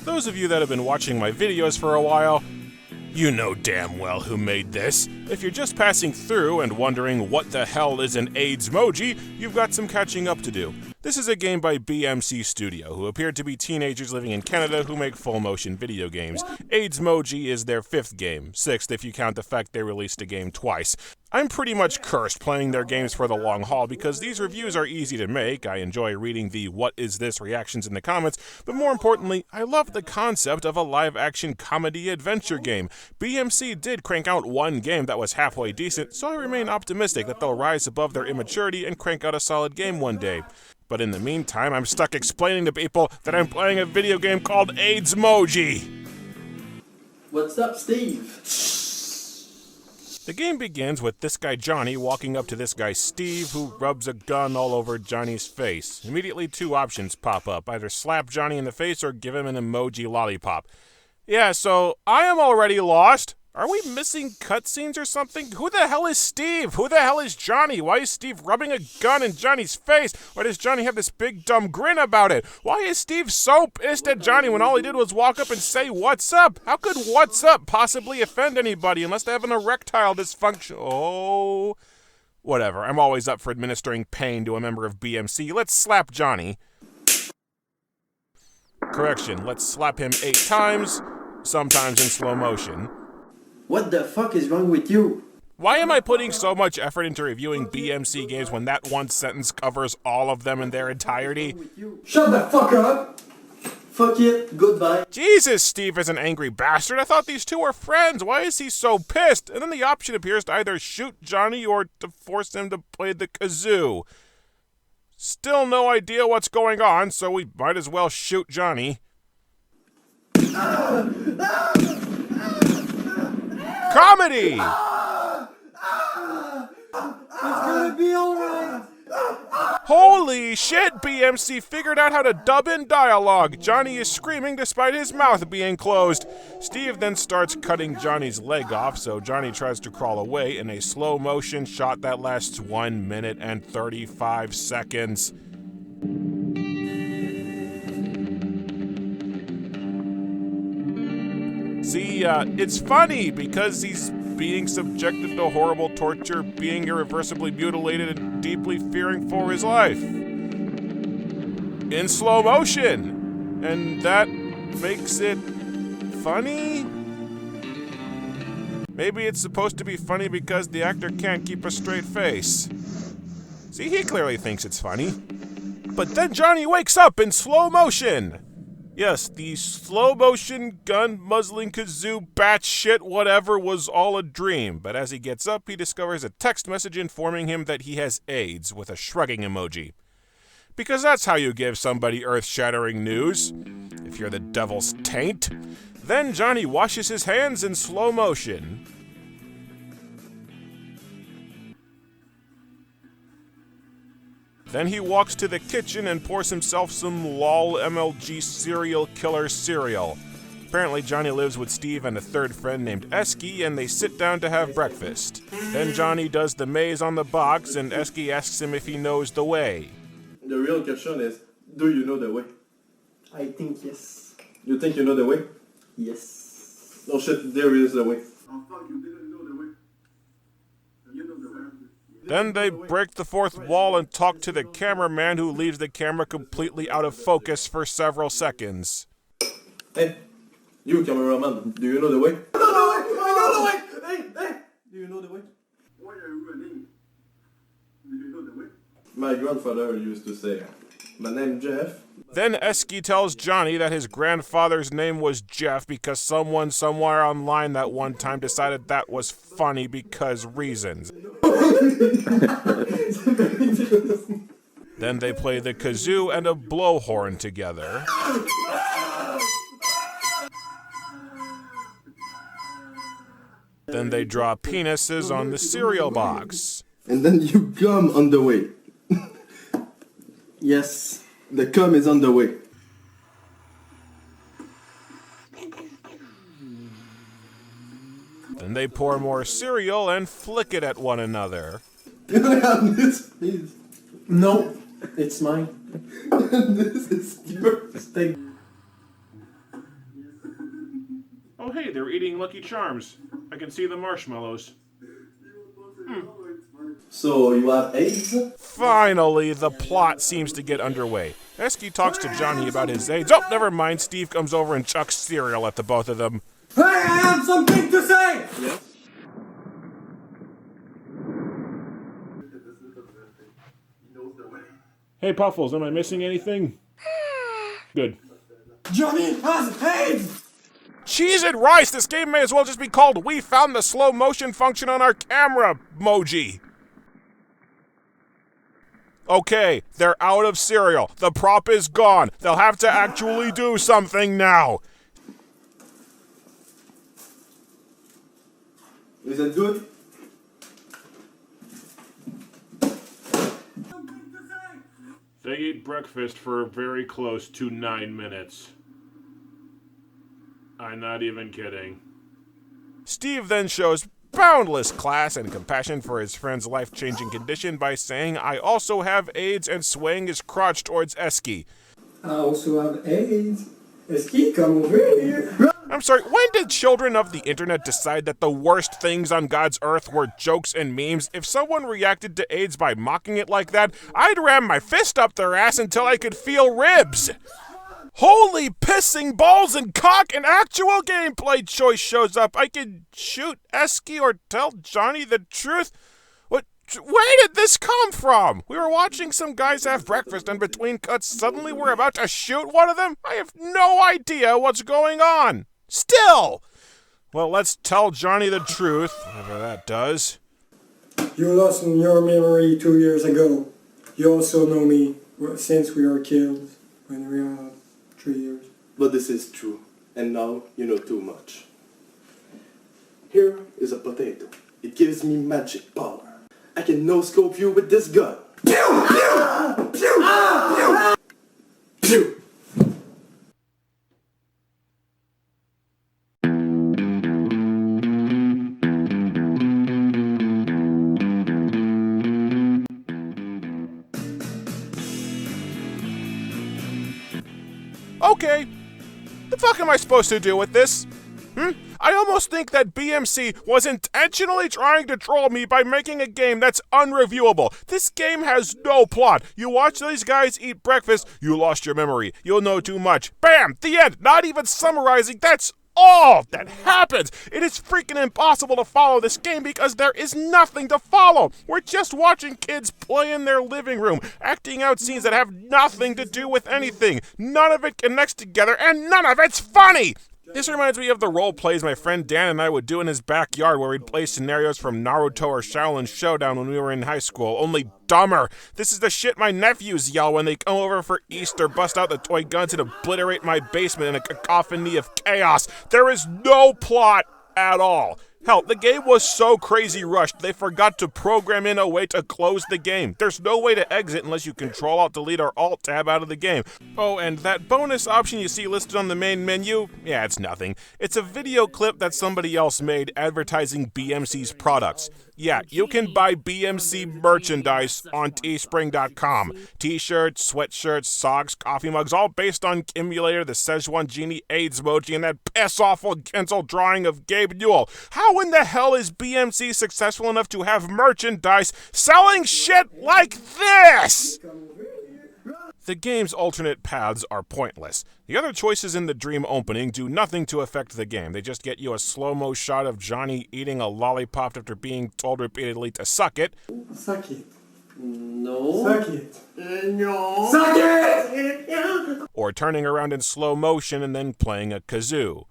Those of you that have been watching my videos for a while, you know damn well who made this. If you're just passing through and wondering what the hell is an AIDSmoji, you've got some catching up to do. This is a game by BMC Studio, who appear to be teenagers living in Canada who make full-motion video games. AIDSmoji is their 5th game, 6th if you count the fact they released a game twice. I'm pretty much cursed playing their games for the long haul because these reviews are easy to make. I enjoy reading the "what is this" reactions in the comments, but more importantly, I love the concept of a live-action comedy adventure game. BMC did crank out one game that was halfway decent, so I remain optimistic that they'll rise above their immaturity and crank out a solid game one day. But in the meantime, I'm stuck explaining to people that I'm playing a video game called AIDSmoji. What's up, Steve? The game begins with this guy Johnny walking up to this guy Steve, who rubs a gun all over Johnny's face. Immediately 2 options pop up, either slap Johnny in the face or give him an emoji lollipop. Yeah, so I am already lost. Are we missing cutscenes or something? Who the hell is Steve? Who the hell is Johnny? Why is Steve rubbing a gun in Johnny's face? Why does Johnny have this big dumb grin about it? Why is Steve so pissed at Johnny when all he did was walk up and say, "What's up?" How could "what's up" possibly offend anybody unless they have an erectile dysfunction? Oh, whatever. I'm always up for administering pain to a member of BMC. Let's slap Johnny. Correction, let's slap him 8 times, sometimes in slow motion. What the fuck is wrong with you? Why am I putting so much effort into reviewing BMC games when that one sentence covers all of them in their entirety? Shut the fuck up! Fuck it, goodbye. Jesus, Steve is an angry bastard. I thought these two were friends. Why is he so pissed? And then the option appears to either shoot Johnny or to force him to play the kazoo. Still no idea what's going on, so we might as well shoot Johnny. Comedy! It's gonna be alright! Holy shit, BMC figured out how to dub in dialogue. Johnny is screaming despite his mouth being closed. Steve then starts cutting Johnny's leg off, so Johnny tries to crawl away in a slow motion shot that lasts 1 minute and 35 seconds. See, it's funny because he's being subjected to horrible torture, being irreversibly mutilated, and deeply fearing for his life. In slow motion. And that makes it funny? Maybe it's supposed to be funny because the actor can't keep a straight face. See, he clearly thinks it's funny. But then Johnny wakes up in slow motion. Yes, the slow-motion, gun-muzzling, kazoo, batshit, whatever was all a dream, but as he gets up, he discovers a text message informing him that he has AIDS, with a shrugging emoji. Because that's how you give somebody earth-shattering news, if you're the devil's taint. Then Johnny washes his hands in slow motion. Then he walks to the kitchen and pours himself some LOL MLG serial killer cereal. Apparently Johnny lives with Steve and a 3rd friend named Esky, and they sit down to have breakfast. Then Johnny does the maze on the box, and Esky asks him if he knows the way. The real question is, do you know the way? I think yes. You think you know the way? Yes. Oh shit, there is the way. Oh fuck, you didn't know the way. You know the way. Then they break the 4th wall and talk to the cameraman, who leaves the camera completely out of focus for several seconds. Hey, you cameraman, do you know the way? I know the way! I know the way! Hey! Do you know the way? Why are you running? Do you know the way? My grandfather used to say, my name Jeff. Then Esky tells Johnny that his grandfather's name was Jeff because someone somewhere online that one time decided that was funny because reasons. Then they play the kazoo and a blowhorn together. Then they draw penises on the cereal box. And then you come on the way. Yes. The cum is on the way. Then they pour more cereal and flick it at one another. Can I have this, please? No, it's mine. This is yours. Take. they're eating Lucky Charms. I can see the marshmallows. So you have AIDS? Finally, the plot seems to get underway. Esky talks to Johnny about his AIDS. Oh, never mind. Steve comes over and chucks cereal at the both of them. I have something to say! Yes. Hey, Puffles, am I missing anything? Good. Johnny has AIDS! Cheese and rice! This game may as well just be called We Found the Slow Motion Function on Our Camera Moji. Okay, they're out of cereal. The prop is gone. They'll have to actually do something now. Is it good? They eat breakfast for very close to 9 minutes. I'm not even kidding. Steve then shows boundless class and compassion for his friend's life-changing condition by saying, I also have AIDS, and swaying his crotch towards Esky. I also have AIDS. Esky, come over here. I'm sorry, when did children of the internet decide that the worst things on God's earth were jokes and memes? If someone reacted to AIDS by mocking it like that, I'd ram my fist up their ass until I could feel ribs. Holy pissing balls and cock, an actual gameplay choice shows up. I can shoot Esky or tell Johnny the truth. Where did this come from? We were watching some guys have breakfast, and between cuts, suddenly we're about to shoot one of them? I have no idea what's going on. Still! Well, let's tell Johnny the truth, whatever that does. You lost your memory 2 years ago. You also know me since we were kids, when we were 3 years. But this is true, and now you know too much. Here is a potato. It gives me magic power. I can no-scope you with this gun. Pew! Pew! Pew! Pew! Okay, the fuck am I supposed to do with this? I almost think that BMC was intentionally trying to troll me by making a game that's unreviewable. This game has no plot. You watch these guys eat breakfast, you lost your memory. You'll know too much. Bam! The end! Not even summarizing, that's all that happens. It is freaking impossible to follow this game because there is nothing to follow. We're just watching kids play in their living room, acting out scenes that have nothing to do with anything. None of it connects together, and none of it's funny! This reminds me of the role plays my friend Dan and I would do in his backyard where we'd play scenarios from Naruto or Shaolin Showdown when we were in high school, only dumber. This is the shit my nephews yell when they come over for Easter, bust out the toy guns, and obliterate my basement in a cacophony of chaos. There is no plot at all. Hell, the game was so crazy rushed, they forgot to program in a way to close the game. There's no way to exit unless you Control-Alt-Delete or Alt-Tab out of the game. Oh, and that bonus option you see listed on the main menu? Yeah, it's nothing. It's a video clip that somebody else made advertising BMC's products. Yeah, you can buy BMC merchandise on teespring.com. T-shirts, sweatshirts, socks, coffee mugs, all based on Emulator, the Szechuan Genie AIDSmoji, and that piss-awful pencil drawing of Gabe Newell. How in the hell is BMC successful enough to have merchandise selling shit like this? The game's alternate paths are pointless. The other choices in the dream opening do nothing to affect the game. They just get you a slow-mo shot of Johnny eating a lollipop after being told repeatedly to suck it. Suck it. No. Suck it. No. Suck it! Or turning around in slow motion and then playing a kazoo.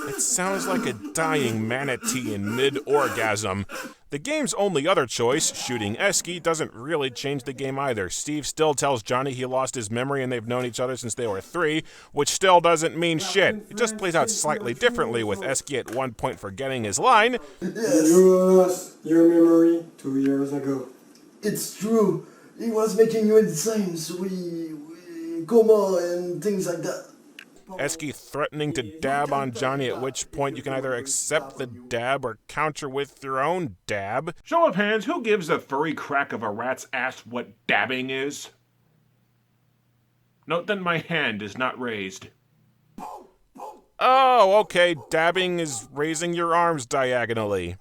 It sounds like a dying manatee in mid-orgasm. The game's only other choice, shooting Esky, doesn't really change the game either. Steve still tells Johnny he lost his memory and they've known each other since they were 3, which still doesn't mean shit. It just plays out slightly differently, with Esky at one point forgetting his line. You lost your memory 2 years ago. It's true. He was making you insane, so we coma and things like that. Esky threatening to dab on Johnny, at which point you can either accept the dab or counter with your own dab. Show of hands, who gives a furry crack of a rat's ass what dabbing is? Note that my hand is not raised. Oh, okay, dabbing is raising your arms diagonally.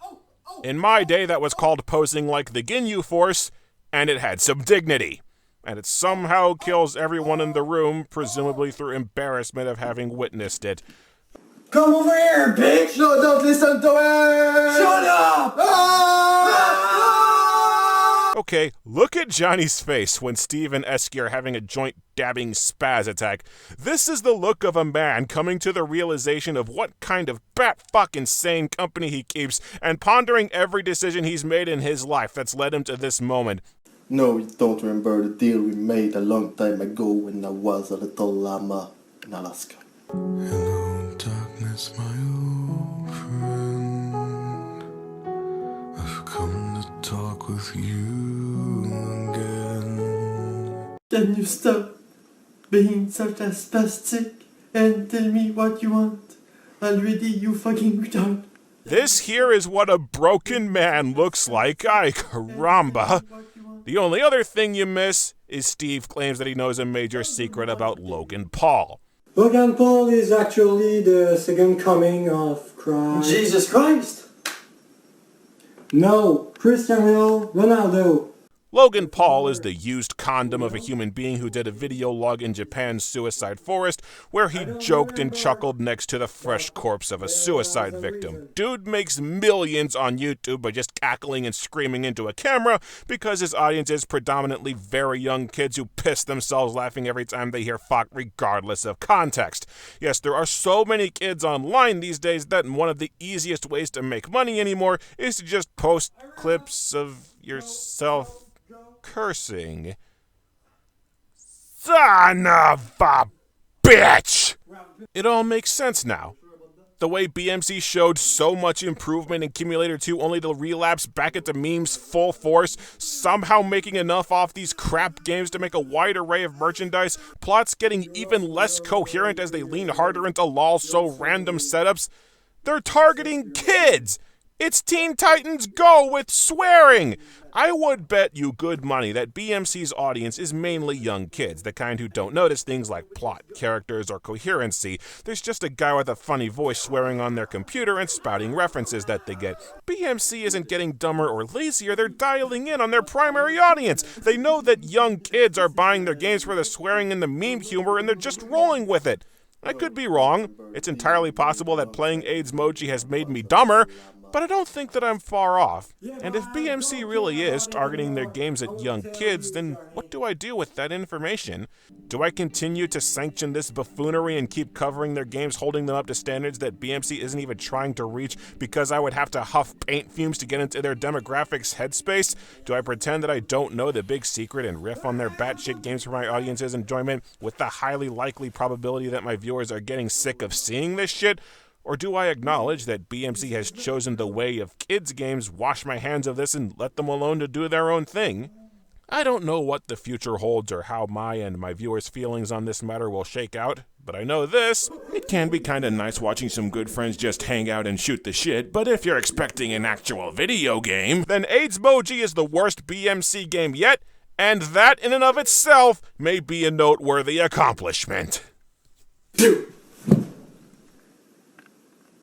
In my day, that was called posing like the Ginyu Force, and it had some dignity. And it somehow kills everyone in the room, presumably through embarrassment of having witnessed it. Come over here, bitch! No, don't listen to it! Shut up! Okay, look at Johnny's face when Steve and Esky are having a joint dabbing spaz attack. This is the look of a man coming to the realization of what kind of bat-fuck-insane company he keeps and pondering every decision he's made in his life that's led him to this moment. No, you don't remember the deal we made a long time ago when I was a little llama in Alaska. Hello, darkness, my old friend. I've come to talk with you again. Can you stop being such a spastic and tell me what you want? Already, you fucking retard. This here is what a broken man looks like. Ay, caramba. The only other thing you miss is Steve claims that he knows a major secret about Logan Paul. Logan Paul is actually the second coming of Christ. Jesus Christ! No, Cristiano Ronaldo. Logan Paul is the used condom of a human being who did a video log in Japan's suicide forest where he joked and chuckled next to the fresh corpse of a suicide victim. Dude makes millions on YouTube by just cackling and screaming into a camera because his audience is predominantly very young kids who piss themselves laughing every time they hear fuck regardless of context. Yes, there are so many kids online these days that one of the easiest ways to make money anymore is to just post clips of yourself cursing. Son of a bitch! It all makes sense now. The way BMC showed so much improvement in Cumulator 2 only to relapse back into memes full force, somehow making enough off these crap games to make a wide array of merchandise, plots getting even less coherent as they lean harder into lol so random setups. They're targeting kids! It's Teen Titans Go with swearing! I would bet you good money that BMC's audience is mainly young kids, the kind who don't notice things like plot, characters, or coherency. There's just a guy with a funny voice swearing on their computer and spouting references that they get. BMC isn't getting dumber or lazier, they're dialing in on their primary audience. They know that young kids are buying their games for the swearing and the meme humor, and they're just rolling with it. I could be wrong. It's entirely possible that playing AIDSmoji has made me dumber, but I don't think that I'm far off. And if BMC really is targeting their games at young kids, then what do I do with that information? Do I continue to sanction this buffoonery and keep covering their games, holding them up to standards that BMC isn't even trying to reach because I would have to huff paint fumes to get into their demographics headspace? Do I pretend that I don't know the big secret and riff on their batshit games for my audience's enjoyment with the highly likely probability that my viewers are getting sick of seeing this shit? Or do I acknowledge that BMC has chosen the way of kids' games, wash my hands of this, and let them alone to do their own thing? I don't know what the future holds or how my and my viewers' feelings on this matter will shake out, but I know this. It can be kinda nice watching some good friends just hang out and shoot the shit, but if you're expecting an actual video game, then AIDSmoji is the worst BMC game yet, and that in and of itself may be a noteworthy accomplishment. Pew!